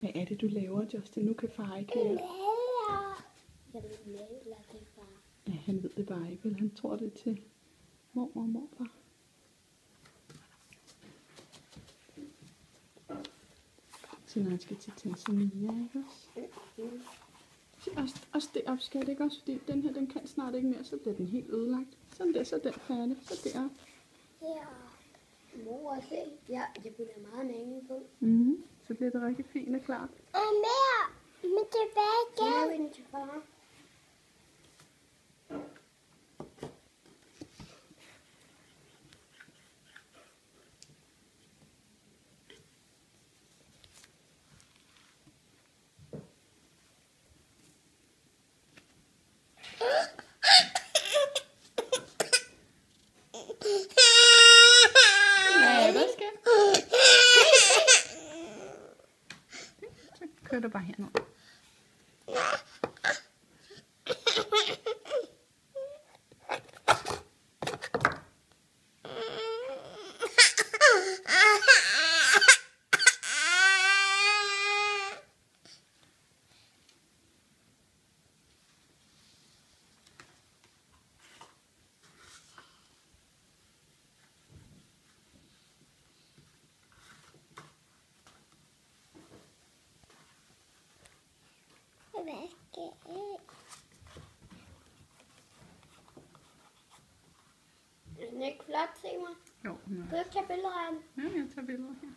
Hvad er det, du laver, Justin? Nu kan far ikke høre. Jeg vil lade det, far. Ja, han ved det bare ikke, vel? Han tror det er til mormor og morfar. Så når han skal til Tanzania, ikke også? Også det op skal det ikke også, fordi den her, den kan snart ikke mere, så bliver den helt ødelagt. Sådan der, så er den færdig. Så der. Ja. Mor, se. Ja, jeg putter meget mængde på. Så bliver det rigtig fint og klart. Og mere. Men tilbage igen. Jeg vil til far. Kører du bare herned. Er den ikke flot, se mig? Jo, Kan du ikke tage billeder af den? Ja, jeg tager billeder her.